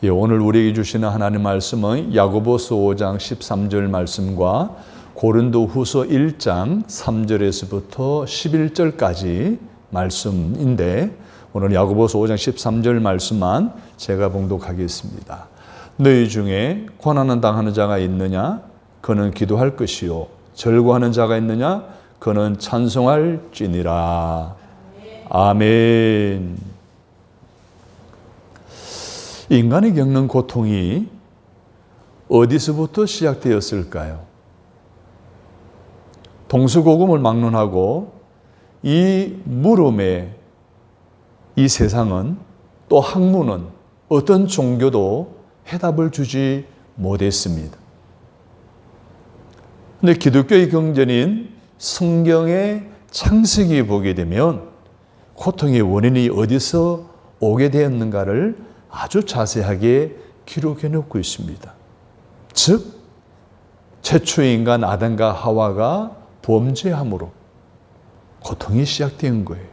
예, 오늘 우리에게 주시는 하나님 말씀은 야고보서 5장 13절 말씀과 고린도후서 1장 3절에서부터 11절까지 말씀인데, 오늘 야고보서 5장 13절 말씀만 제가 봉독하겠습니다. 너희 중에 고난을 당하는 자가 있느냐? 그는 기도할 것이요. 절구하는 자가 있느냐? 그는 찬송할지니라. 아멘. 인간이 겪는 고통이 어디서부터 시작되었을까요? 동서고금을 막론하고 이 물음에 이 세상은, 또 학문은, 어떤 종교도 해답을 주지 못했습니다. 그런데 기독교의 경전인 성경의 창세기 보게 되면 고통의 원인이 어디서 오게 되었는가를 아주 자세하게 기록해 놓고 있습니다. 즉, 최초의 인간 아담과 하와가 범죄함으로 고통이 시작된 거예요.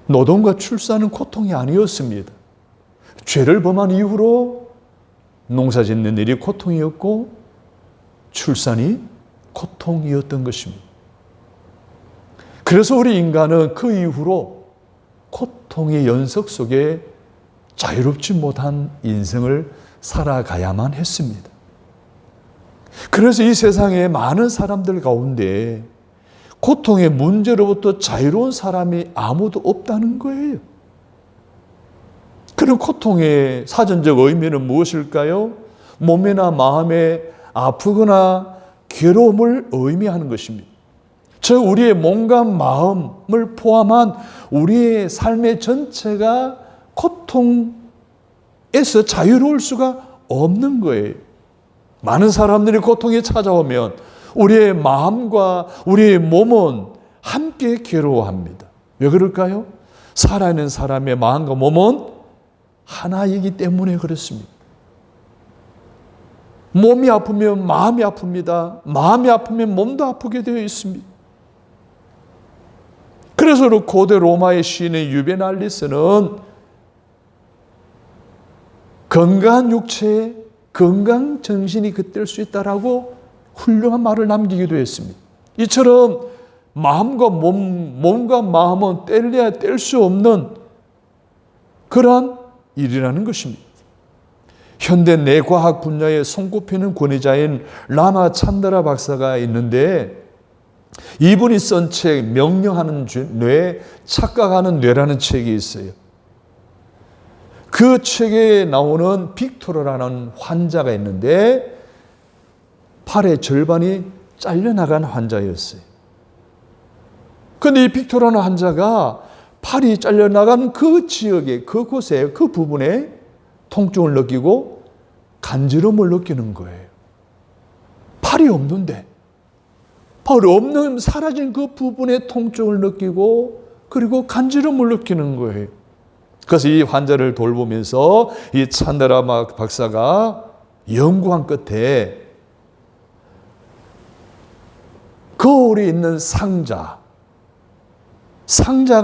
노동과 출산은 고통이 아니었습니다. 죄를 범한 이후로 농사 짓는 일이 고통이었고 출산이 고통이었던 것입니다. 그래서 우리 인간은 그 이후로 고통의 연속 속에 자유롭지 못한 인생을 살아가야만 했습니다. 그래서 이 세상에 많은 사람들 가운데 고통의 문제로부터 자유로운 사람이 아무도 없다는 거예요. 그런 고통의 사전적 의미는 무엇일까요? 몸이나 마음에 아프거나 괴로움을 의미하는 것입니다. 즉, 우리의 몸과 마음을 포함한 우리의 삶의 전체가 고통에서 자유로울 수가 없는 거예요. 많은 사람들이 고통이 찾아오면 우리의 마음과 우리의 몸은 함께 괴로워합니다. 왜 그럴까요? 살아있는 사람의 마음과 몸은 하나이기 때문에 그렇습니다. 몸이 아프면 마음이 아픕니다. 마음이 아프면 몸도 아프게 되어 있습니다. 그래서 고대 로마의 시인의 유베날리스는 건강한 육체에 건강 정신이 깃들 수 있다라고 훌륭한 말을 남기기도 했습니다. 이처럼 마음과 몸과 마음은 뗄래야 뗄 수 없는 그러한 일이라는 것입니다. 현대 뇌과학 분야에 손꼽히는 권위자인 라마 찬드라 박사가 있는데, 이분이 쓴 책 명령하는 뇌, 착각하는 뇌라는 책이 있어요. 그 책에 나오는 빅토르라는 환자가 있는데 팔의 절반이 잘려나간 환자였어요. 그런데 이 빅토르라는 환자가 팔이 잘려나간 그 지역에, 그곳에, 그 부분에 통증을 느끼고 간지럼을 느끼는 거예요. 팔이 없는데, 팔이 없는 사라진 그 부분에 통증을 느끼고 그리고 간지럼을 느끼는 거예요. 그래서 이 환자를 돌보면서 이 찬드라 박사가 연구한 끝에 거울이 있는 상자가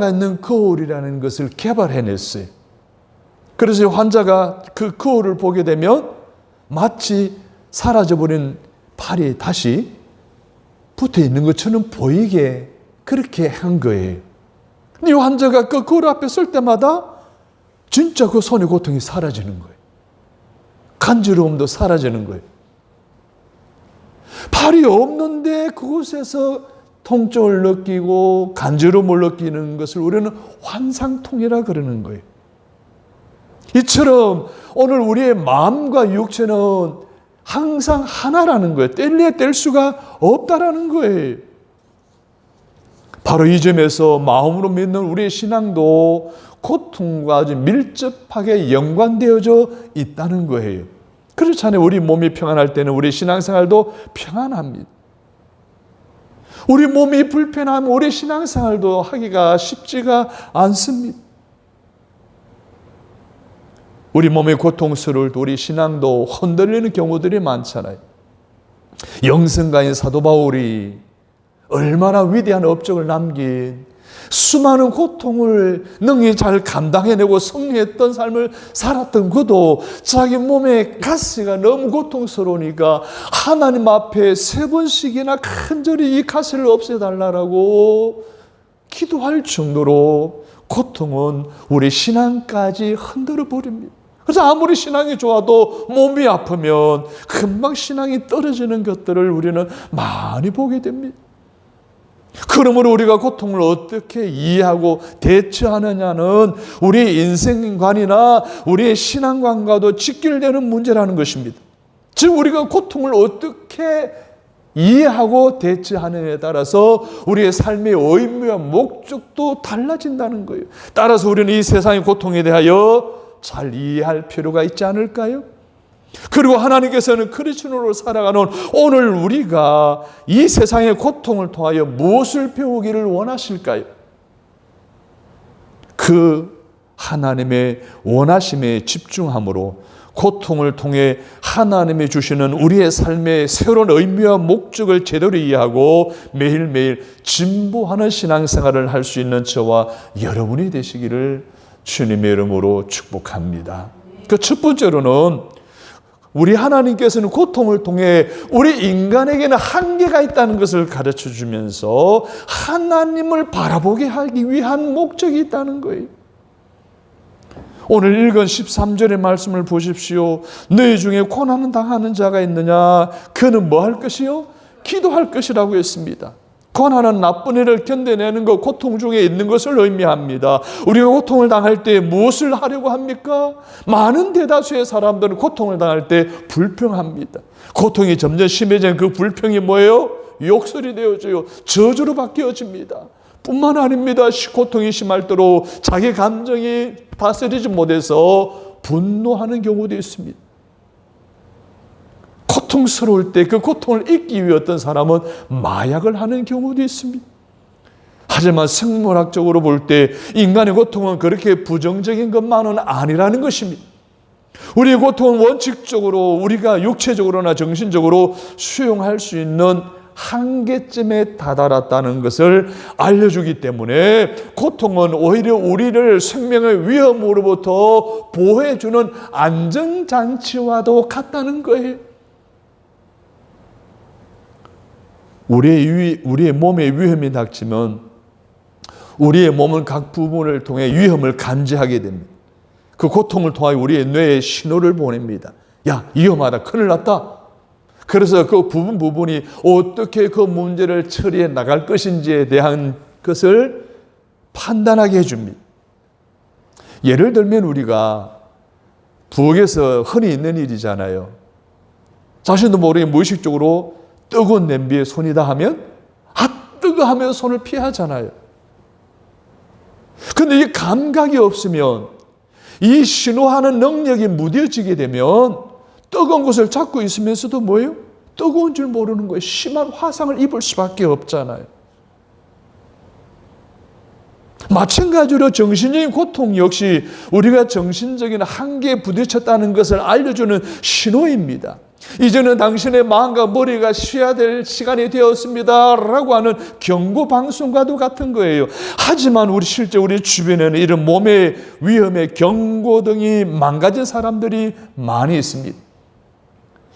있는 거울이라는 것을 개발해냈어요. 그래서 환자가 그 거울을 보게 되면 마치 사라져버린 팔이 다시 붙어 있는 것처럼 보이게 그렇게 한 거예요. 이 환자가 그 거울 앞에 설 때마다 진짜 그 손의 고통이 사라지는 거예요. 간지러움도 사라지는 거예요. 팔이 없는데 그곳에서 통증을 느끼고 간지러움을 느끼는 것을 우리는 환상통이라 그러는 거예요. 이처럼 오늘 우리의 마음과 육체는 항상 하나라는 거예요. 뗄래야 뗄 수가 없다라는 거예요. 바로 이 점에서 마음으로 믿는 우리의 신앙도 고통과 아주 밀접하게 연관되어져 있다는 거예요. 그렇잖아요. 우리 몸이 평안할 때는 우리 신앙생활도 평안합니다. 우리 몸이 불편하면 우리 신앙생활도 하기가 쉽지가 않습니다. 우리 몸이 고통스러울 때 우리 신앙도 흔들리는 경우들이 많잖아요. 영성가인 사도 바울이 얼마나 위대한 업적을 남긴 수많은 고통을 능히 잘 감당해내고 승리했던 삶을 살았던 그도 자기 몸에 가시가 너무 고통스러우니까 하나님 앞에 3번씩이나 간절히 이 가시를 없애달라고 기도할 정도로 고통은 우리 신앙까지 흔들어 버립니다. 그래서 아무리 신앙이 좋아도 몸이 아프면 금방 신앙이 떨어지는 것들을 우리는 많이 보게 됩니다. 그러므로 우리가 고통을 어떻게 이해하고 대처하느냐는 우리의 인생관이나 우리의 신앙관과도 직결되는 문제라는 것입니다. 즉 우리가 고통을 어떻게 이해하고 대처하느냐에 따라서 우리의 삶의 의미와 목적도 달라진다는 거예요. 따라서 우리는 이 세상의 고통에 대하여 잘 이해할 필요가 있지 않을까요? 그리고 하나님께서는 크리스천으로 살아가는 오늘 우리가 이 세상의 고통을 통하여 무엇을 배우기를 원하실까요? 그 하나님의 원하심에 집중함으로 고통을 통해 하나님이 주시는 우리의 삶의 새로운 의미와 목적을 제대로 이해하고 매일매일 진보하는 신앙생활을 할 수 있는 저와 여러분이 되시기를 주님의 이름으로 축복합니다. 그 첫 번째로는 우리 하나님께서는 고통을 통해 우리 인간에게는 한계가 있다는 것을 가르쳐 주면서 하나님을 바라보게 하기 위한 목적이 있다는 거예요. 오늘 읽은 13절의 말씀을 보십시오. 너희 중에 고난을 당하는 자가 있느냐? 그는 뭐 할 것이요? 기도할 것이라고 했습니다. 고난은 나쁜 일을 견뎌내는 것, 고통 중에 있는 것을 의미합니다. 우리가 고통을 당할 때 무엇을 하려고 합니까? 많은 대다수의 사람들은 고통을 당할 때 불평합니다. 고통이 점점 심해지는 그 불평이 뭐예요? 욕설이 되어져요. 저주로 바뀌어집니다. 뿐만 아닙니다. 고통이 심할수록 자기 감정이 다스리지 못해서 분노하는 경우도 있습니다. 고통스러울 때 그 고통을 잊기 위해 어떤 사람은 마약을 하는 경우도 있습니다. 하지만 생물학적으로 볼 때 인간의 고통은 그렇게 부정적인 것만은 아니라는 것입니다. 우리의 고통은 원칙적으로 우리가 육체적으로나 정신적으로 수용할 수 있는 한계점에 다다랐다는 것을 알려주기 때문에 고통은 오히려 우리를 생명의 위험으로부터 보호해주는 안전장치와도 같다는 거예요. 우리의 몸에 위험이 닥치면 우리의 몸은 각 부분을 통해 위험을 감지하게 됩니다. 그 고통을 통하여 우리의 뇌에 신호를 보냅니다. 야, 위험하다, 큰일 났다. 그래서 그 부분이 어떻게 그 문제를 처리해 나갈 것인지에 대한 것을 판단하게 해줍니다. 예를 들면 우리가 부엌에서 흔히 있는 일이잖아요. 자신도 모르게 무의식적으로 뜨거운 냄비에 손이다 하면 뜨거 하며 손을 피하잖아요. 그런데 이 감각이 없으면 이 신호하는 능력이 무뎌지게 되면 뜨거운 것을 잡고 있으면서도 뭐예요? 뜨거운 줄 모르는 거예요. 심한 화상을 입을 수밖에 없잖아요. 마찬가지로 정신적인 고통 역시 우리가 정신적인 한계에 부딪혔다는 것을 알려주는 신호입니다. 이제는 당신의 마음과 머리가 쉬어야 될 시간이 되었습니다 라고 하는 경고 방송과도 같은 거예요. 하지만 실제 우리 주변에는 이런 몸의 위험의 경고등이 망가진 사람들이 많이 있습니다.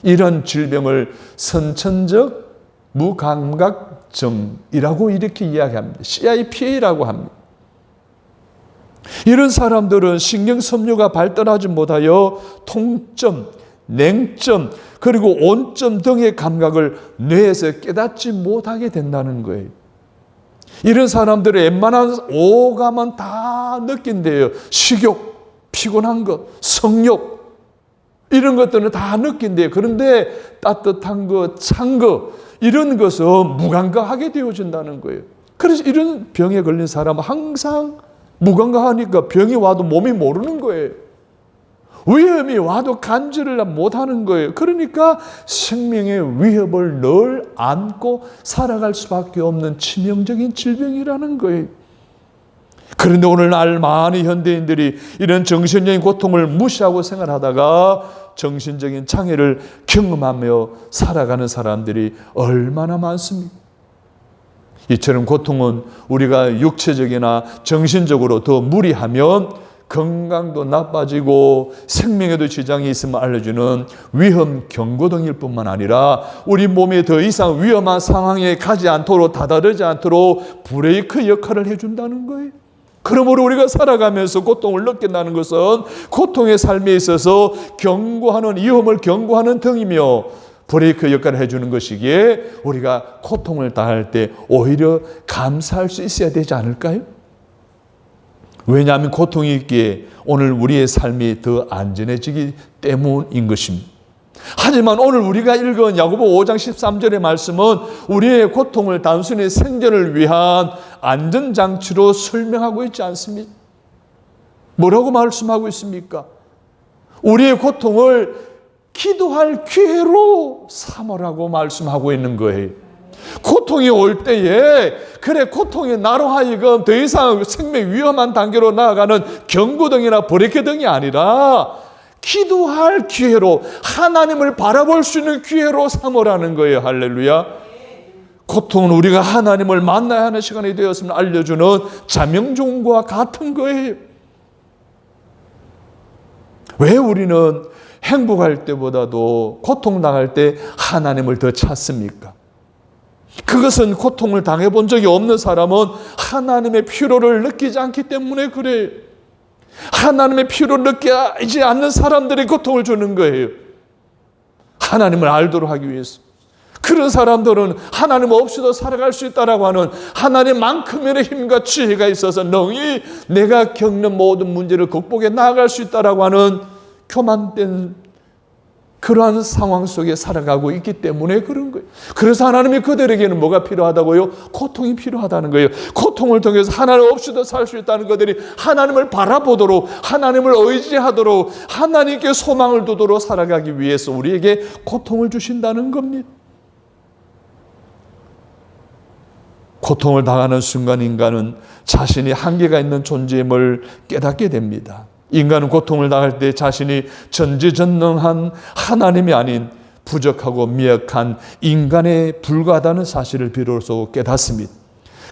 이런 질병을 선천적 무감각증이라고 이렇게 이야기합니다. CIPA라고 합니다. 이런 사람들은 신경섬유가 발달하지 못하여 통점, 냉점, 그리고 온점 등의 감각을 뇌에서 깨닫지 못하게 된다는 거예요. 이런 사람들의 웬만한 오감은 다 느낀대요. 식욕, 피곤한 것, 성욕 이런 것들은 다 느낀대요. 그런데 따뜻한 것, 찬 것 이런 것은 무감각하게 되어진다는 거예요. 그래서 이런 병에 걸린 사람은 항상 무감각하니까 병이 와도 몸이 모르는 거예요. 위험이 와도 간주를 못하는 거예요. 그러니까 생명의 위협을 늘 안고 살아갈 수밖에 없는 치명적인 질병이라는 거예요. 그런데 오늘날 많은 현대인들이 이런 정신적인 고통을 무시하고 생활하다가 정신적인 장애를 경험하며 살아가는 사람들이 얼마나 많습니까? 이처럼 고통은 우리가 육체적이나 정신적으로 더 무리하면 건강도 나빠지고 생명에도 지장이 있음을 알려주는 위험 경고등일 뿐만 아니라 우리 몸에 더 이상 위험한 상황에 가지 않도록, 다다르지 않도록 브레이크 역할을 해준다는 거예요. 그러므로 우리가 살아가면서 고통을 느낀다는 것은 고통의 삶에 있어서 경고하는, 위험을 경고하는 등이며 브레이크 역할을 해주는 것이기에 우리가 고통을 당할 때 오히려 감사할 수 있어야 되지 않을까요? 왜냐하면 고통이 있기에 오늘 우리의 삶이 더 안전해지기 때문인 것입니다. 하지만 오늘 우리가 읽은 야고보 5장 13절의 말씀은 우리의 고통을 단순히 생존을 위한 안전장치로 설명하고 있지 않습니다. 뭐라고 말씀하고 있습니까? 우리의 고통을 기도할 기회로 삼으라고 말씀하고 있는 거예요. 고통이 올 때에, 그래, 고통이 나로 하여금 더 이상 생명 위험한 단계로 나아가는 경고등이나 브레이크등이 아니라 기도할 기회로, 하나님을 바라볼 수 있는 기회로 삼으라는 거예요. 할렐루야. 고통은 우리가 하나님을 만나야 하는 시간이 되었음을 알려주는 자명종과 같은 거예요. 왜 우리는 행복할 때보다도 고통당할 때 하나님을 더 찾습니까? 그것은 고통을 당해본 적이 없는 사람은 하나님의 필요를 느끼지 않기 때문에 그래요. 하나님의 필요를 느끼지 않는 사람들이 고통을 주는 거예요. 하나님을 알도록 하기 위해서. 그런 사람들은 하나님 없이도 살아갈 수 있다라고 하는 하나님만큼의 힘과 지혜가 있어서 능히 내가 겪는 모든 문제를 극복해 나아갈 수 있다라고 하는 교만된 그러한 상황 속에 살아가고 있기 때문에 그런 거예요. 그래서 하나님이 그들에게는 뭐가 필요하다고요? 고통이 필요하다는 거예요. 고통을 통해서 하나님 없이도 살 수 있다는 것들이 하나님을 바라보도록, 하나님을 의지하도록, 하나님께 소망을 두도록 살아가기 위해서 우리에게 고통을 주신다는 겁니다. 고통을 당하는 순간 인간은 자신이 한계가 있는 존재임을 깨닫게 됩니다. 인간은 고통을 당할 때 자신이 전지전능한 하나님이 아닌 부족하고 미약한 인간에 불과하다는 사실을 비로소 깨닫습니다.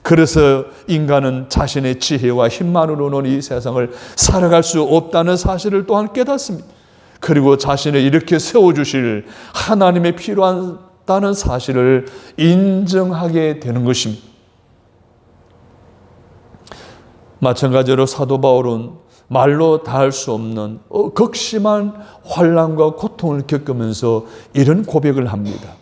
그래서 인간은 자신의 지혜와 힘만으로는 이 세상을 살아갈 수 없다는 사실을 또한 깨닫습니다. 그리고 자신을 이렇게 세워주실 하나님의 필요하다는 사실을 인정하게 되는 것입니다. 마찬가지로 사도 바울은 말로 다할 수 없는 극심한 환난과 고통을 겪으면서 이런 고백을 합니다.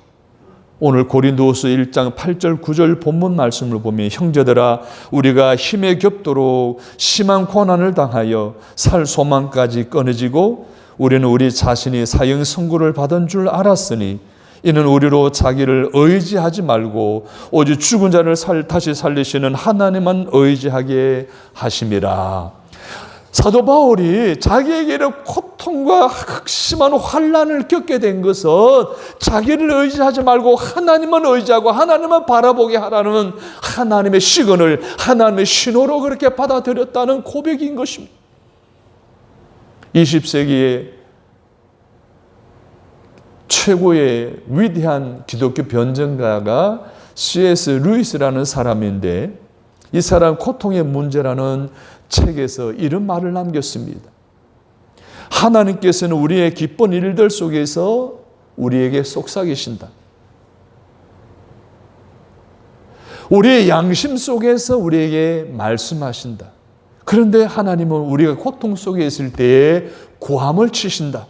오늘 고린도후서 1장 8절 9절 본문 말씀을 보면 형제들아 우리가 힘에 겹도록 심한 고난을 당하여 살 소망까지 끊어지고 우리는 우리 자신이 사형 선고를 받은 줄 알았으니 이는 우리로 자기를 의지하지 말고 오직 죽은 자를 다시 살리시는 하나님만 의지하게 하심이라. 사도 바울이 자기에게 이런 고통과 극심한 환난을 겪게 된 것은 자기를 의지하지 말고 하나님만 의지하고 하나님만 바라보게 하라는 하나님의 시그널, 하나님의 신호로 그렇게 받아들였다는 고백인 것입니다. 20세기의 최고의 위대한 기독교 변증가가 C.S. 루이스라는 사람인데 이 사람 고통의 문제라는 책에서 이런 말을 남겼습니다. 하나님께서는 우리의 기쁜 일들 속에서 우리에게 속삭이신다. 우리의 양심 속에서 우리에게 말씀하신다. 그런데 하나님은 우리가 고통 속에 있을 때에 고함을 치신다.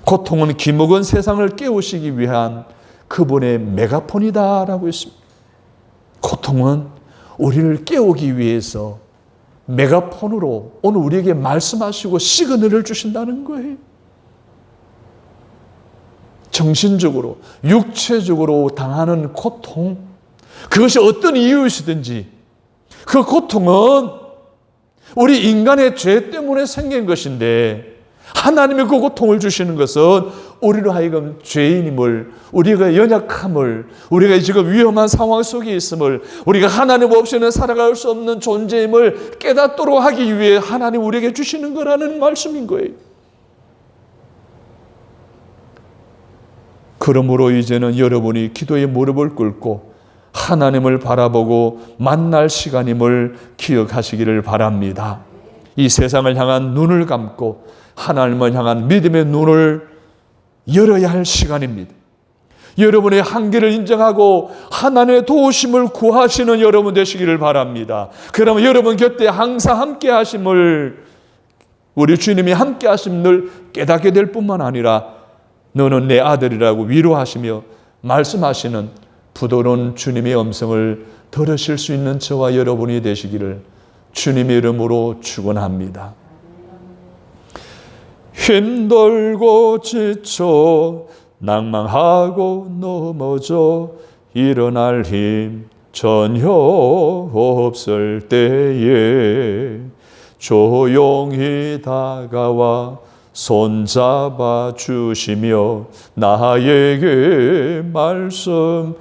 고통은 기묵은 세상을 깨우시기 위한 그분의 메가폰이다라고 했습니다. 고통은 우리를 깨우기 위해서 메가폰으로 오늘 우리에게 말씀하시고 시그널을 주신다는 거예요. 정신적으로, 육체적으로 당하는 고통, 그것이 어떤 이유이시든지 그 고통은 우리 인간의 죄 때문에 생긴 것인데 하나님이 그 고통을 주시는 것은 우리로 하여금 죄인임을, 우리가 연약함을, 우리가 지금 위험한 상황 속에 있음을, 우리가 하나님 없이는 살아갈 수 없는 존재임을 깨닫도록 하기 위해 하나님 우리에게 주시는 거라는 말씀인 거예요. 그러므로 이제는 여러분이 기도의 무릎을 꿇고 하나님을 바라보고 만날 시간임을 기억하시기를 바랍니다. 이 세상을 향한 눈을 감고 하나님을 향한 믿음의 눈을 열어야 할 시간입니다. 여러분의 한계를 인정하고 하나님의 도우심을 구하시는 여러분 되시기를 바랍니다. 그러면 여러분 곁에 항상 함께 하심을, 우리 주님이 함께 하심을 깨닫게 될 뿐만 아니라 너는 내 아들이라고 위로하시며 말씀하시는 부드러운 주님의 음성을 들으실 수 있는 저와 여러분이 되시기를 주님의 이름으로 축원합니다. 힘들고 지쳐 낭망하고 넘어져 일어날 힘 전혀 없을 때에 조용히 다가와 손잡아 주시며 나에게 말씀하시네.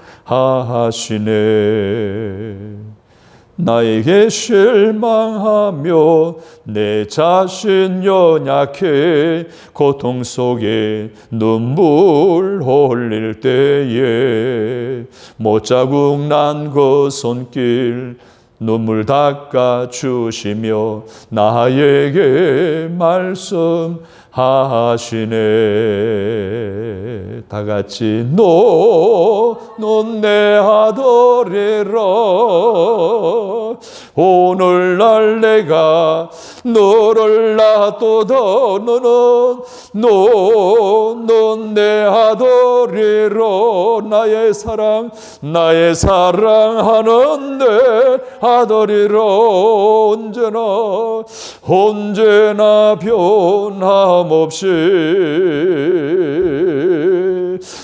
나에게 실망하며 내 자신 연약해 고통 속에 눈물 흘릴 때에 못자국 난 그 손길 눈물 닦아 주시며 나에게 말씀하시네. 다 같이 너는 내 아들이라. 오늘날 내가 너를 놔둬다. 너는 내 아들이라. 나의 사랑하는 내 아들이라. 언제나 변함없이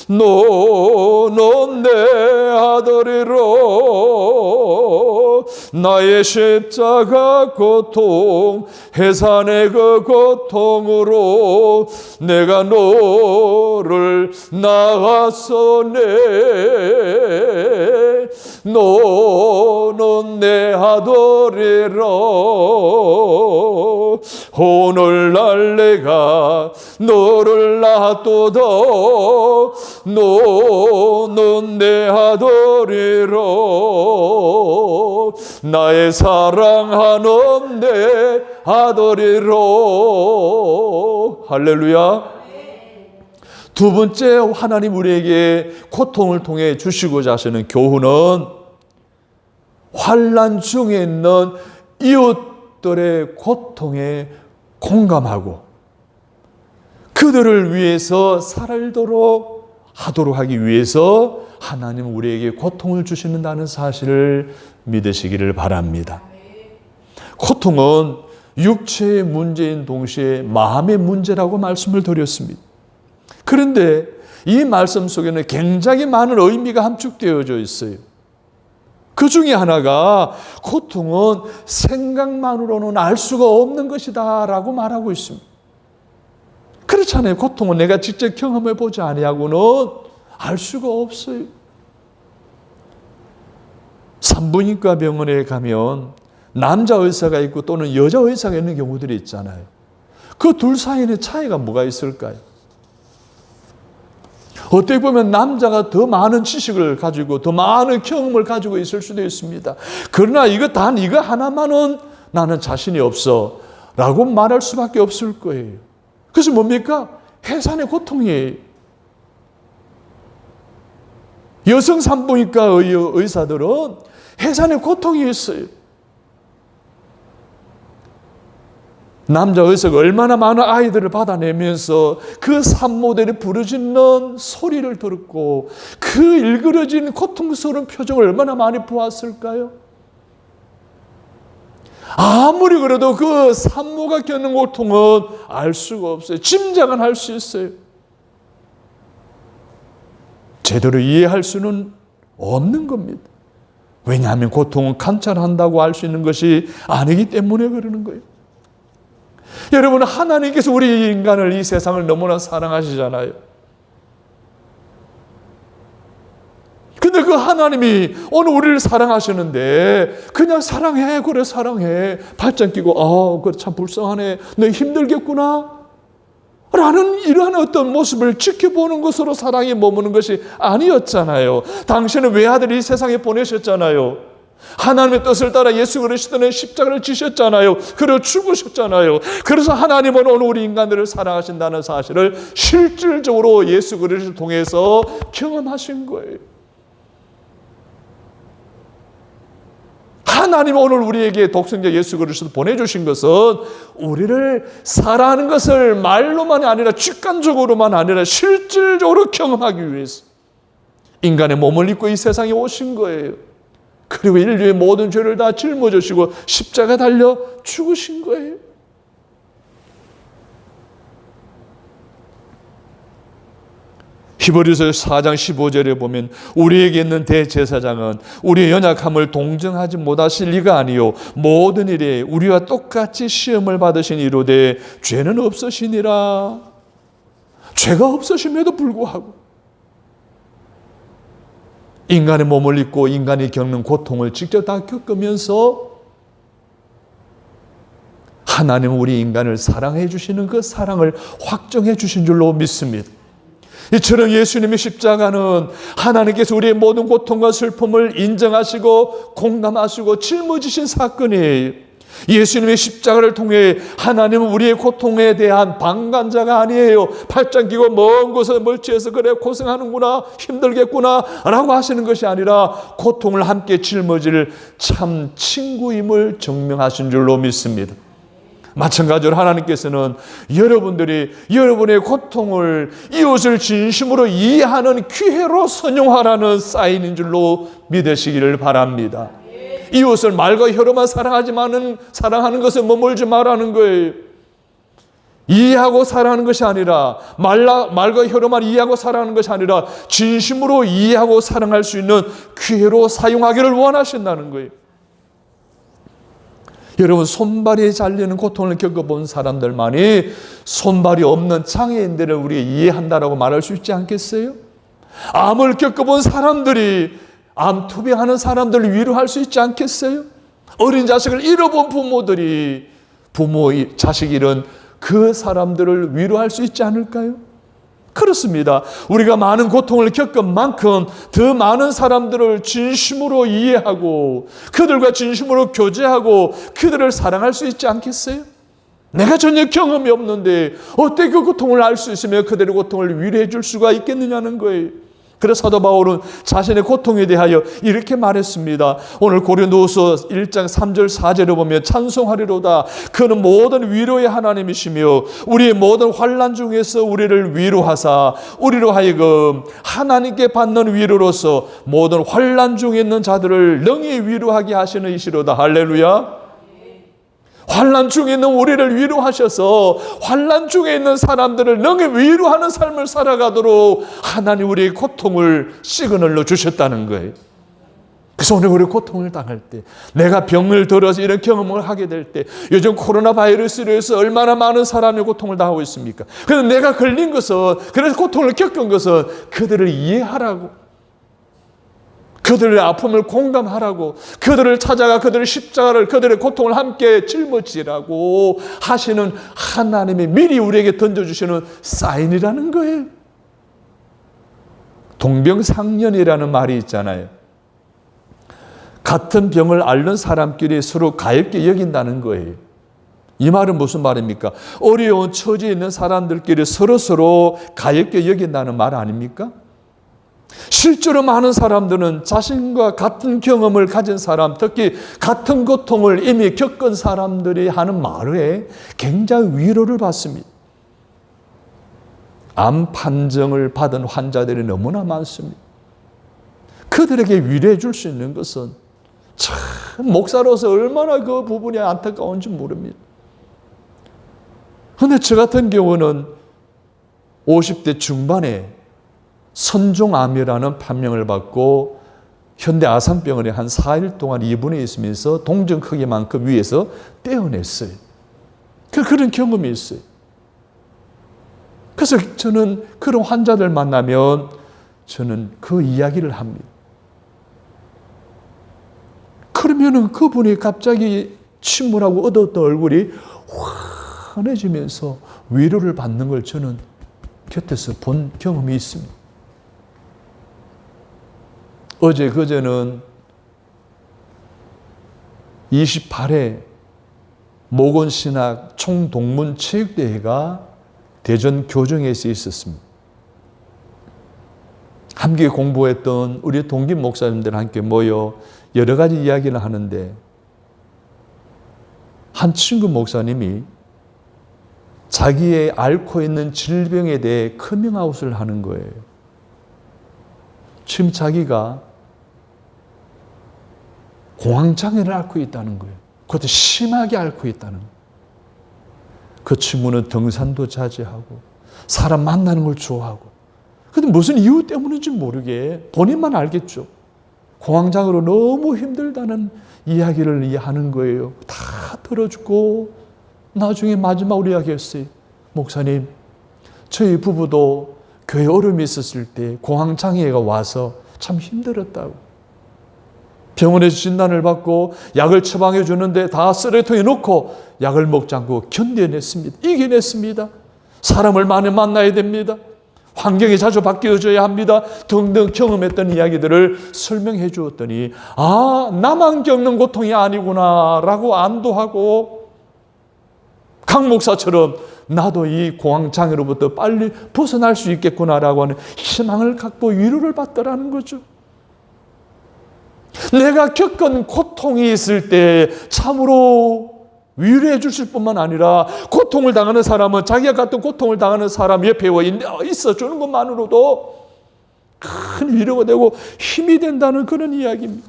너는 내 아들이라. 나의 십자가 고통 해산의 그 고통으로 내가 너를 낳았으네. 너는 내 아들이라. 오늘날 내가 너를 놔둬다. 너는 내 아들이라. 나의 사랑하는 내 아들이라. 할렐루야. 두 번째, 하나님 우리에게 고통을 통해 주시고자 하시는 교훈은 환난 중에 있는 이웃들의 고통에 공감하고 그들을 위해서 살도록 하도록 하기 위해서 하나님 우리에게 고통을 주시는다는 사실을 믿으시기를 바랍니다. 고통은 육체의 문제인 동시에 마음의 문제라고 말씀을 드렸습니다. 그런데 이 말씀 속에는 굉장히 많은 의미가 함축되어져 있어요. 그 중에 하나가 고통은 생각만으로는 알 수가 없는 것이다 라고 말하고 있습니다. 그렇잖아요. 고통은 내가 직접 경험해 보지 아니하고는 알 수가 없어요. 산부인과 병원에 가면 남자 의사가 있고 또는 여자 의사가 있는 경우들이 있잖아요. 그 둘 사이의 차이가 뭐가 있을까요? 어떻게 보면 남자가 더 많은 지식을 가지고 더 많은 경험을 가지고 있을 수도 있습니다. 그러나 이거 하나만은 나는 자신이 없어 라고 말할 수밖에 없을 거예요. 그래서 뭡니까? 해산의 고통이에요. 여성 산부인과 의사들은 해산의 고통이 있어요. 남자 의사가 얼마나 많은 아이들을 받아내면서 그 산모들이 부르짖는 소리를 들었고 그 일그러진 고통스러운 표정을 얼마나 많이 보았을까요? 아무리 그래도 그 산모가 겪는 고통은 알 수가 없어요. 짐작은 할 수 있어요. 제대로 이해할 수는 없는 겁니다. 왜냐하면 고통은 관찰한다고 알 수 있는 것이 아니기 때문에 그러는 거예요. 여러분, 하나님께서 우리 인간을, 이 세상을 너무나 사랑하시잖아요. 근데 그 하나님이 오늘 우리를 사랑하시는데 그냥 사랑해, 그래 사랑해 발전 끼고 그래 참 불쌍하네, 너 힘들겠구나, 라는 이러한 어떤 모습을 지켜보는 것으로 사랑이 머무는 것이 아니었잖아요. 당신은 외아들을 이 세상에 보내셨잖아요. 하나님의 뜻을 따라 예수 그리스도는 십자가를 지셨잖아요. 그리고 죽으셨잖아요. 그래서 하나님은 오늘 우리 인간들을 사랑하신다는 사실을 실질적으로 예수 그리스도를 통해서 경험하신 거예요. 하나님 오늘 우리에게 독생자 예수 그리스도를 보내주신 것은 우리를 사랑하는 것을 말로만이 아니라 직관적으로만 아니라 실질적으로 경험하기 위해서 인간의 몸을 입고 이 세상에 오신 거예요. 그리고 인류의 모든 죄를 다 짊어지시고 십자가 달려 죽으신 거예요. 히브리서 4장 15절에 보면 우리에게 있는 대제사장은 우리의 연약함을 동정하지 못하실 리가 아니요 모든 일에 우리와 똑같이 시험을 받으신 이로되 죄는 없으시니라. 죄가 없으심에도 불구하고 인간의 몸을 입고 인간이 겪는 고통을 직접 다 겪으면서 하나님은 우리 인간을 사랑해 주시는 그 사랑을 확정해 주신 줄로 믿습니다. 이처럼 예수님의 십자가는 하나님께서 우리의 모든 고통과 슬픔을 인정하시고 공감하시고 짊어지신 사건이에요. 예수님의 십자가를 통해 하나님은 우리의 고통에 대한 방관자가 아니에요. 팔짱 끼고 먼 곳에 멀찌해서 그래 고생하는구나 힘들겠구나 라고 하시는 것이 아니라 고통을 함께 짊어질 참 친구임을 증명하신 줄로 믿습니다. 마찬가지로 하나님께서는 여러분들이 여러분의 고통을 이웃을 진심으로 이해하는 기회로 선용하라는 사인인 줄로 믿으시기를 바랍니다. 이웃을 말과 혀로만 사랑하는 것에 머물지 말라는 거예요. 이해하고 사랑하는 것이 아니라 말과 혀로만 이해하고 사랑하는 것이 아니라 진심으로 이해하고 사랑할 수 있는 기회로 사용하기를 원하신다는 거예요. 여러분 손발이 잘리는 고통을 겪어본 사람들만이 손발이 없는 장애인들을 우리가 이해한다라고 말할 수 있지 않겠어요? 암을 겪어본 사람들이 암 투병하는 사람들을 위로할 수 있지 않겠어요? 어린 자식을 잃어본 부모들이 자식 잃은 그 사람들을 위로할 수 있지 않을까요? 그렇습니다. 우리가 많은 고통을 겪은 만큼 더 많은 사람들을 진심으로 이해하고 그들과 진심으로 교제하고 그들을 사랑할 수 있지 않겠어요? 내가 전혀 경험이 없는데 어떻게 그 고통을 알 수 있으며 그들의 고통을 위로해 줄 수가 있겠느냐는 거예요. 그래서 사도 바울은 자신의 고통에 대하여 이렇게 말했습니다. 오늘 고린도후서 1장 3절 4절을 보면 찬송하리로다. 그는 모든 위로의 하나님이시며 우리의 모든 환난 중에서 우리를 위로하사 우리로 하여금 하나님께 받는 위로로서 모든 환난 중에 있는 자들을 능히 위로하게 하시는 이시로다. 할렐루야. 환난 중에 있는 우리를 위로하셔서 환난 중에 있는 사람들을 능히 위로하는 삶을 살아가도록 하나님 우리의 고통을 시그널로 주셨다는 거예요. 그래서 오늘 우리 고통을 당할 때 내가 병을 들어서 이런 경험을 하게 될 때 요즘 코로나 바이러스로 해서 얼마나 많은 사람이 고통을 당하고 있습니까? 그래서 내가 걸린 것은 그래서 고통을 겪은 것은 그들을 이해하라고 그들의 아픔을 공감하라고 그들을 찾아가 그들의 십자가를 그들의 고통을 함께 짊어지라고 하시는 하나님이 미리 우리에게 던져주시는 사인이라는 거예요. 동병상련이라는 말이 있잖아요. 같은 병을 앓는 사람끼리 서로 가볍게 여긴다는 거예요. 이 말은 무슨 말입니까? 어려운 처지에 있는 사람들끼리 서로 가볍게 여긴다는 말 아닙니까? 실제로 많은 사람들은 자신과 같은 경험을 가진 사람, 특히 같은 고통을 이미 겪은 사람들이 하는 말에 굉장히 위로를 받습니다. 암 판정을 받은 환자들이 너무나 많습니다. 그들에게 위로해 줄 수 있는 것은 참 목사로서 얼마나 그 부분이 안타까운지 모릅니다. 그런데 저 같은 경우는 50대 중반에 선종암이라는 판명을 받고 현대아산병원에 한 4일 동안 입원해 있으면서 동전 크기만큼 위에서 떼어냈어요. 그런 경험이 있어요. 그래서 저는 그런 환자들 만나면 저는 그 이야기를 합니다. 그러면은 그분이 갑자기 침울하고 어두웠던 얼굴이 편해지면서 위로를 받는 걸 저는 곁에서 본 경험이 있습니다. 어제 그제는 28회 모건신학 총동문 체육대회가 대전 교정에서 있었습니다. 함께 공부했던 우리 동기 목사님들 함께 모여 여러 가지 이야기를 하는데 한 친구 목사님이 자기의 앓고 있는 질병에 대해 커밍아웃을 하는 거예요. 지금 자기가 공황장애를 앓고 있다는 거예요. 그것도 심하게 앓고 있다는 거예요. 그 친구는 등산도 자제하고 사람 만나는 걸 좋아하고 근데 무슨 이유 때문인지 모르게 본인만 알겠죠. 공황장애로 너무 힘들다는 이야기를 하는 거예요. 다 들어주고 나중에 마지막으로 이야기했어요. 목사님, 저희 부부도 교회 어려움이 있었을 때 공황장애가 와서 참 힘들었다고. 병원에서 진단을 받고 약을 처방해 주는데 다 쓰레기통에 놓고 약을 먹지 않고 견뎌냈습니다. 이겨냈습니다. 사람을 많이 만나야 됩니다. 환경이 자주 바뀌어져야 합니다. 등등 경험했던 이야기들을 설명해 주었더니 나만 겪는 고통이 아니구나 라고 안도하고 강 목사처럼 나도 이 공황장애로부터 빨리 벗어날 수 있겠구나라고 하는 희망을 갖고 위로를 받더라는 거죠. 내가 겪은 고통이 있을 때 참으로 위로해 주실 뿐만 아니라 고통을 당하는 사람은 자기가 같은 고통을 당하는 사람 옆에 있어 주는 것만으로도 큰 위로가 되고 힘이 된다는 그런 이야기입니다.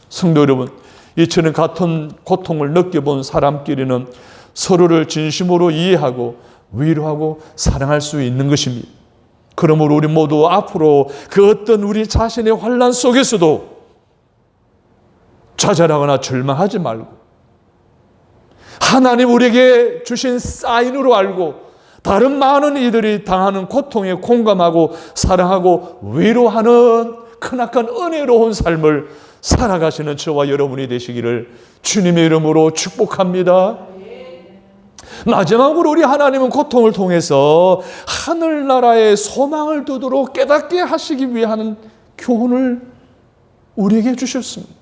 성도 여러분, 이처럼 같은 고통을 느껴본 사람끼리는 서로를 진심으로 이해하고 위로하고 사랑할 수 있는 것입니다. 그러므로 우리 모두 앞으로 그 어떤 우리 자신의 환난 속에서도 좌절하거나 절망하지 말고 하나님 우리에게 주신 사인으로 알고 다른 많은 이들이 당하는 고통에 공감하고 사랑하고 위로하는 크나큰 은혜로운 삶을 살아가시는 저와 여러분이 되시기를 주님의 이름으로 축복합니다. 마지막으로 우리 하나님은 고통을 통해서 하늘나라의 소망을 두도록 깨닫게 하시기 위한 교훈을 우리에게 주셨습니다.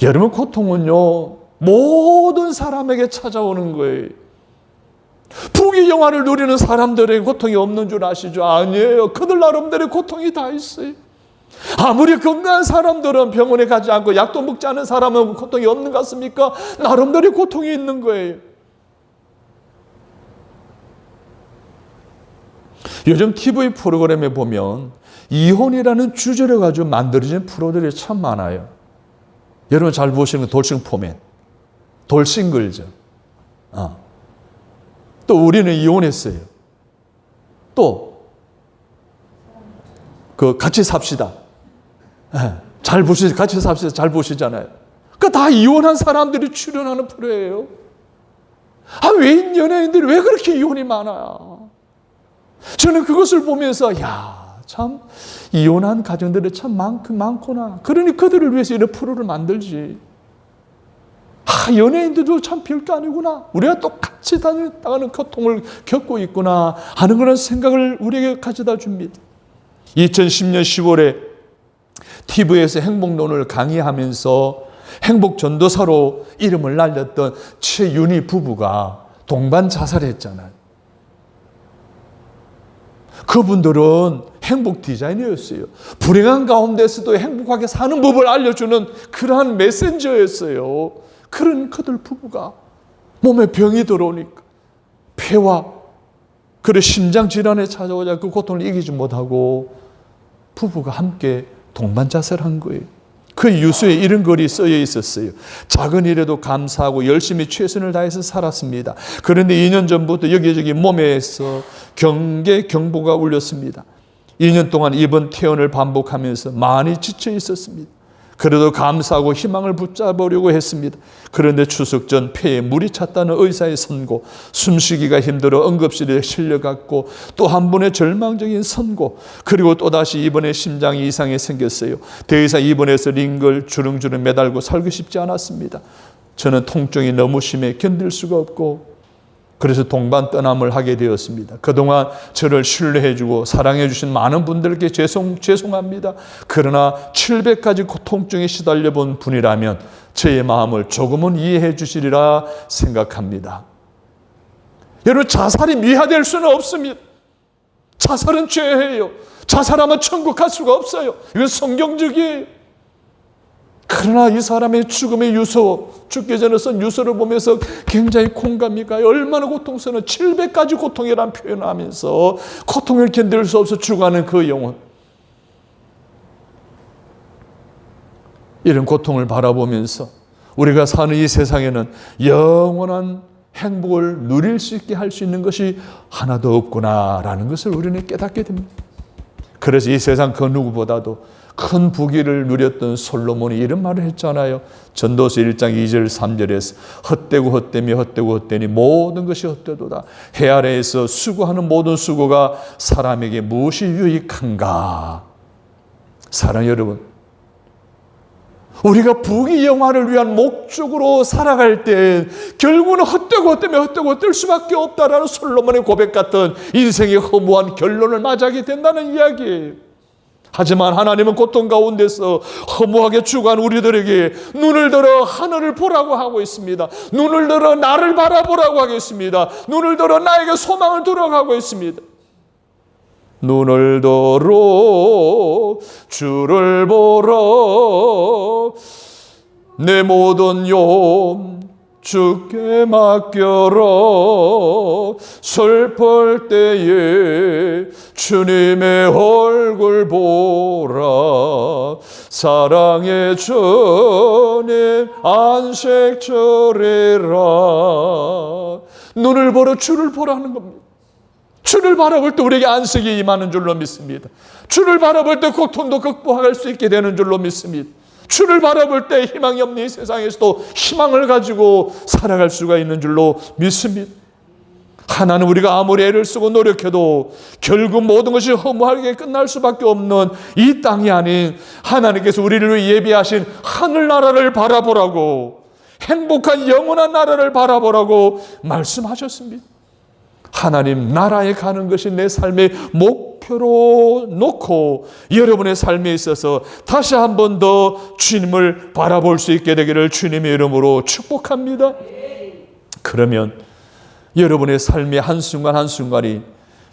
여러분, 고통은요 모든 사람에게 찾아오는 거예요. 부귀영화를 누리는 사람들에게 고통이 없는 줄 아시죠? 아니에요. 그들 나름대로의 고통이 다 있어요. 아무리 건강한 사람들은 병원에 가지 않고 약도 먹지 않은 사람은 고통이 없는 것 같습니까? 나름대로의 고통이 있는 거예요. 요즘 TV 프로그램에 보면 이혼이라는 주제를 가지고 만들어진 프로들이 참 많아요. 여러분 잘 보시는 거 돌싱 포맨, 돌싱글즈. 또 우리는 이혼했어요. 또 그 같이 삽시다. 잘 보시죠. 같이 삽시다. 잘 보시잖아요. 그 다 이혼한 사람들이 출연하는 프로예요. 왜 연예인들이 왜 그렇게 이혼이 많아요? 저는 그것을 보면서 참 이혼한 가정들이 참 많구나. 그러니 그들을 위해서 이런 프로를 만들지. 연예인들도 참 별거 아니구나. 우리가 똑같이 당하는 고통을 겪고 있구나 하는 그런 생각을 우리에게 가져다 줍니다. 2010년 10월에 TV에서 행복론을 강의하면서 행복 전도사로 이름을 날렸던 최윤희 부부가 동반 자살했잖아요. 그분들은 행복 디자이너였어요. 불행한 가운데서도 행복하게 사는 법을 알려주는 그러한 메신저였어요. 그런 그들 부부가 몸에 병이 들어오니까 폐와 그리고 심장 질환에 찾아오자 그 고통을 이기지 못하고 부부가 함께 동반 자살한 거예요. 그 유수에 이런 글이 쓰여 있었어요. 작은 일에도 감사하고 열심히 최선을 다해서 살았습니다. 그런데 2년 전부터 여기저기 몸에서 경보가 울렸습니다. 2년 동안 입원 퇴원을 반복하면서 많이 지쳐 있었습니다. 그래도 감사하고 희망을 붙잡으려고 했습니다. 그런데 추석 전 폐에 물이 찼다는 의사의 선고, 숨쉬기가 힘들어 응급실에 실려갔고 또 한 번의 절망적인 선고, 그리고 또다시 이번에 심장이 이상이 생겼어요. 더 이상 입원해서 링글 주릉주릉 매달고 살고 싶지 않았습니다. 저는 통증이 너무 심해 견딜 수가 없고 그래서 동반 떠남을 하게 되었습니다. 그동안 저를 신뢰해주고 사랑해주신 많은 분들께 죄송합니다. 그러나 700가지 통증에 시달려 본 분이라면 저의 마음을 조금은 이해해 주시리라 생각합니다. 여러분, 자살이 미화될 수는 없습니다. 자살은 죄예요. 자살하면 천국 갈 수가 없어요. 이건 성경적이에요. 그러나 이 사람의 죽음의 유서, 죽기 전에 쓴 유서를 보면서 굉장히 공감이 가요. 얼마나 고통스러운 700가지 고통이라는 표현을 하면서 고통을 견딜 수 없어 죽어가는 그 영혼. 이런 고통을 바라보면서 우리가 사는 이 세상에는 영원한 행복을 누릴 수 있게 할 수 있는 것이 하나도 없구나라는 것을 우리는 깨닫게 됩니다. 그래서 이 세상 그 누구보다도 큰 부귀를 누렸던 솔로몬이 이런 말을 했잖아요. 전도서 1장 2절 3절에서 헛되고 헛되며 헛되고 헛되니 모든 것이 헛되도다. 해 아래에서 수고하는 모든 수고가 사람에게 무엇이 유익한가. 사랑 여러분, 우리가 부귀 영화를 위한 목적으로 살아갈 때 결국은 헛되고 헛되며 헛되고 헛될 수밖에 없다라는 솔로몬의 고백 같은 인생의 허무한 결론을 맞이하게 된다는 이야기예요. 하지만 하나님은 고통 가운데서 허무하게 죽어간 우리들에게 눈을 들어 하늘을 보라고 하고 있습니다. 눈을 들어 나를 바라보라고 하겠습니다. 눈을 들어 나에게 소망을 들어가고 있습니다. 눈을 들어 주를 보러 내 모든 염 주께 맡겨라. 슬플 때에 주님의 얼굴 보라. 사랑의 주님 안식절이라. 눈을 보러 주를 보라는 겁니다. 주를 바라볼 때 우리에게 안식이 임하는 줄로 믿습니다. 주를 바라볼 때 고통도 극복할 수 있게 되는 줄로 믿습니다. 주를 바라볼 때 희망이 없는 이 세상에서도 희망을 가지고 살아갈 수가 있는 줄로 믿습니다. 하나는 우리가 아무리 애를 쓰고 노력해도 결국 모든 것이 허무하게 끝날 수밖에 없는 이 땅이 아닌 하나님께서 우리를 위해 예비하신 하늘나라를 바라보라고, 행복한 영원한 나라를 바라보라고 말씀하셨습니다. 하나님 나라에 가는 것이 내 삶의 목표로 놓고 여러분의 삶에 있어서 다시 한 번 더 주님을 바라볼 수 있게 되기를 주님의 이름으로 축복합니다. 그러면 여러분의 삶의 한순간 한순간이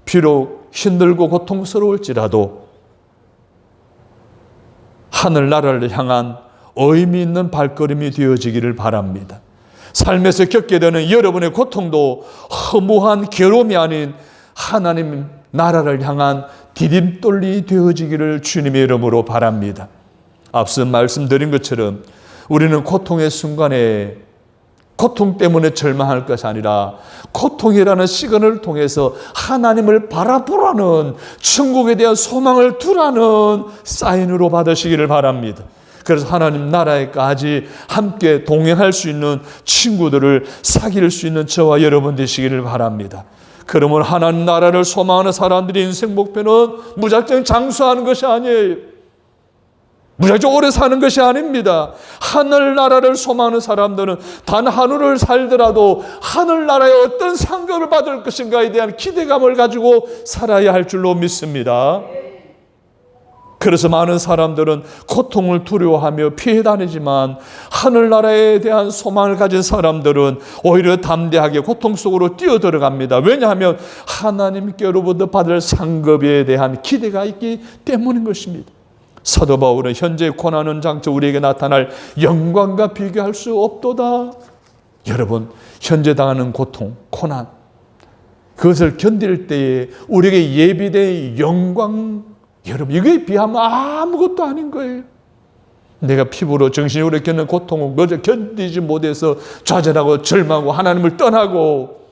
비록 힘들고 고통스러울지라도 하늘나라를 향한 의미 있는 발걸음이 되어지기를 바랍니다. 삶에서 겪게 되는 여러분의 고통도 허무한 괴로움이 아닌 하나님 나라를 향한 디딤돌이 되어지기를 주님의 이름으로 바랍니다. 앞서 말씀드린 것처럼 우리는 고통의 순간에 고통 때문에 절망할 것이 아니라 고통이라는 시간을 통해서 하나님을 바라보라는, 천국에 대한 소망을 두라는 사인으로 받으시기를 바랍니다. 그래서 하나님 나라에까지 함께 동행할 수 있는 친구들을 사귈 수 있는 저와 여러분 되시기를 바랍니다. 그러면 하나님 나라를 소망하는 사람들의 인생 목표는 무작정 장수하는 것이 아니에요. 무작정 오래 사는 것이 아닙니다. 하늘나라를 소망하는 사람들은 단 하루를 살더라도 하늘나라에 어떤 상급을 받을 것인가에 대한 기대감을 가지고 살아야 할 줄로 믿습니다. 그래서 많은 사람들은 고통을 두려워하며 피해 다니지만 하늘나라에 대한 소망을 가진 사람들은 오히려 담대하게 고통 속으로 뛰어들어갑니다. 왜냐하면 하나님께로부터 받을 상급에 대한 기대가 있기 때문인 것입니다. 사도 바울은 현재 고난은 장차 우리에게 나타날 영광과 비교할 수 없도다. 여러분, 현재 당하는 고통, 고난, 그것을 견딜 때에 우리에게 예비된 영광, 여러분, 이거에 비하면 아무것도 아닌 거예요. 내가 피부로 정신으로 겪는 고통을 그저 견디지 못해서 좌절하고 절망하고 하나님을 떠나고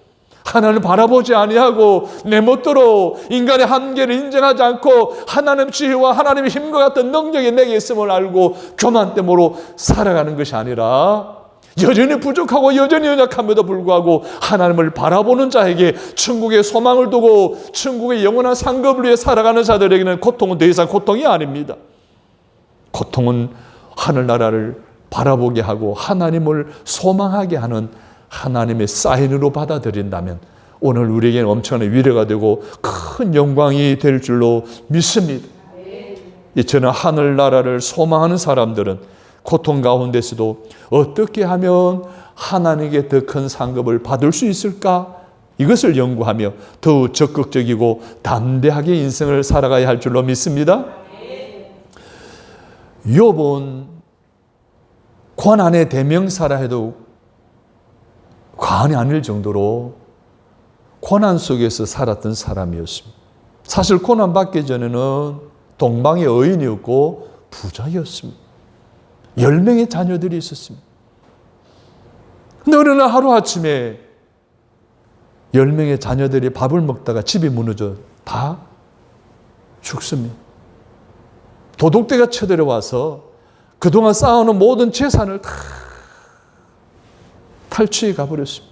하나님을 바라보지 아니하고 내 멋대로 인간의 한계를 인정하지 않고 하나님의 지혜와 하나님의 힘과 같은 능력이 내게 있음을 알고 교만됨으로 살아가는 것이 아니라 여전히 부족하고 여전히 연약함에도 불구하고 하나님을 바라보는 자에게 천국의 소망을 두고 천국의 영원한 상급을 위해 살아가는 자들에게는 고통은 더 이상 고통이 아닙니다. 고통은 하늘나라를 바라보게 하고 하나님을 소망하게 하는 하나님의 사인으로 받아들인다면 오늘 우리에게는 엄청난 위로가 되고 큰 영광이 될 줄로 믿습니다. 저는 하늘나라를 소망하는 사람들은 고통 가운데서도 어떻게 하면 하나님께 더 큰 상급을 받을 수 있을까? 이것을 연구하며 더욱 적극적이고 담대하게 인생을 살아가야 할 줄로 믿습니다. 욥은 고난의 대명사라 해도 과언이 아닐 정도로 고난 속에서 살았던 사람이었습니다. 사실 고난 받기 전에는 동방의 여인이었고 부자였습니다. 10명의 자녀들이 있었습니다. 근데 어느 날 하루아침에 10명의 자녀들이 밥을 먹다가 집이 무너져 다 죽습니다. 도둑대가 쳐들어와서 그동안 쌓아놓은 모든 재산을 다 탈취해 가버렸습니다.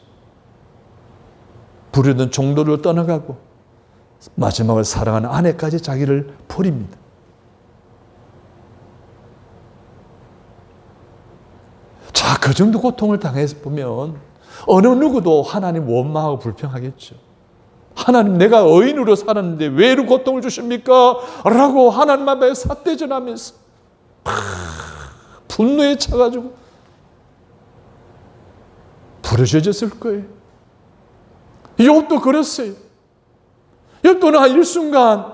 부르던 종도를 떠나가고 마지막을 사랑하는 아내까지 자기를 버립니다. 자, 그 정도 고통을 당해서 보면 어느 누구도 하나님 원망하고 불평하겠죠. 하나님, 내가 의인으로 살았는데 왜 이런 고통을 주십니까? 라고 하나님 앞에 삿대질하면서 분노에 차가지고 부르짖었을 거예요. 욥도 그랬어요. 욥도 일순간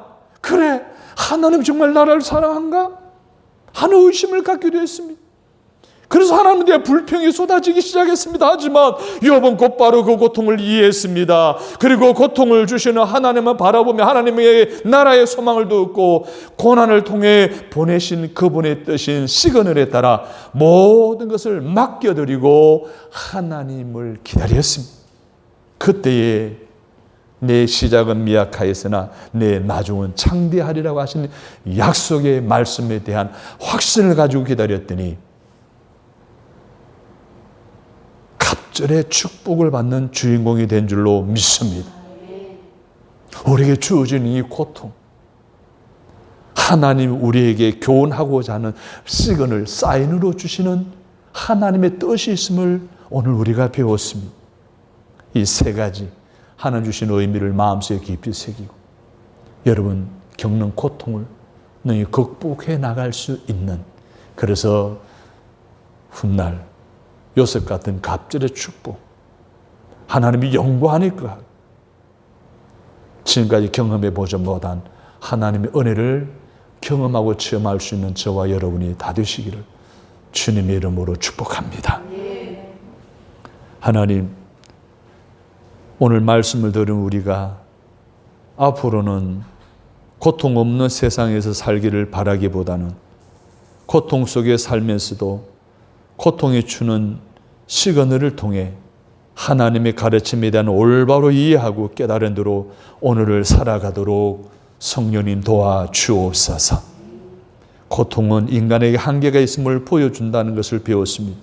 그래, 하나님 정말 나를 사랑한가? 하는 의심을 갖기도 했습니다. 그래서 하나님에 대한 불평이 쏟아지기 시작했습니다. 하지만 욥은 곧바로 그 고통을 이해했습니다. 그리고 고통을 주시는 하나님을 바라보며 하나님의 나라의 소망을 두었고 고난을 통해 보내신 그분의 뜻인 시그널에 따라 모든 것을 맡겨드리고 하나님을 기다렸습니다. 그때에 내 시작은 미약하였으나 내 나중은 창대하리라고 하신 약속의 말씀에 대한 확신을 가지고 기다렸더니 갑절의 축복을 받는 주인공이 된 줄로 믿습니다. 우리에게 주어진 이 고통, 하나님 우리에게 교훈하고자 하는 시그널, 사인으로 주시는 하나님의 뜻이 있음을 오늘 우리가 배웠습니다. 이 세 가지 하나님 주신 의미를 마음속에 깊이 새기고 여러분 겪는 고통을 너희 극복해 나갈 수 있는, 그래서 훗날 요셉 같은 갑절의 축복, 하나님이 영광하니까 것 지금까지 경험해 보지 못한 하나님의 은혜를 경험하고 체험할 수 있는 저와 여러분이 다 되시기를 주님의 이름으로 축복합니다. 하나님, 오늘 말씀을 들은 우리가 앞으로는 고통 없는 세상에서 살기를 바라기보다는 고통 속에 살면서도 고통이 주는 시그널을 통해 하나님의 가르침에 대한 올바로 이해하고 깨달은 대로 오늘을 살아가도록 성령님 도와주옵소서. 고통은 인간에게 한계가 있음을 보여준다는 것을 배웠습니다.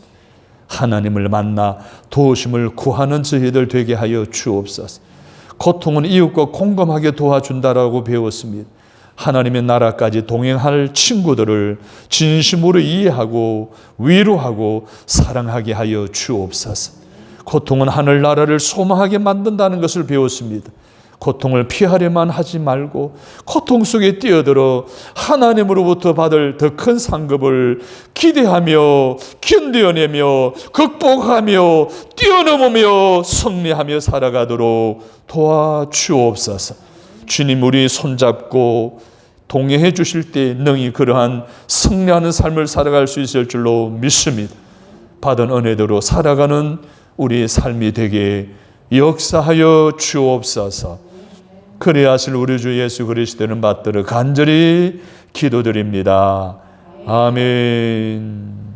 하나님을 만나 도우심을 구하는 저희들 되게 하여 주옵소서. 고통은 이웃과 공감하게 도와준다라고 배웠습니다. 하나님의 나라까지 동행할 친구들을 진심으로 이해하고 위로하고 사랑하게 하여 주옵소서. 고통은 하늘나라를 소망하게 만든다는 것을 배웠습니다. 고통을 피하려만 하지 말고 고통 속에 뛰어들어 하나님으로부터 받을 더 큰 상급을 기대하며 견뎌내며 극복하며 뛰어넘으며 승리하며 살아가도록 도와주옵소서. 주님, 우리 손잡고 동행해 주실 때 능히 그러한 승리하는 삶을 살아갈 수 있을 줄로 믿습니다. 받은 은혜대로 살아가는 우리의 삶이 되게 역사하여 주옵소서. 그래야 하실 우리 주 예수 그리스도는 받들어 간절히 기도드립니다. 아멘.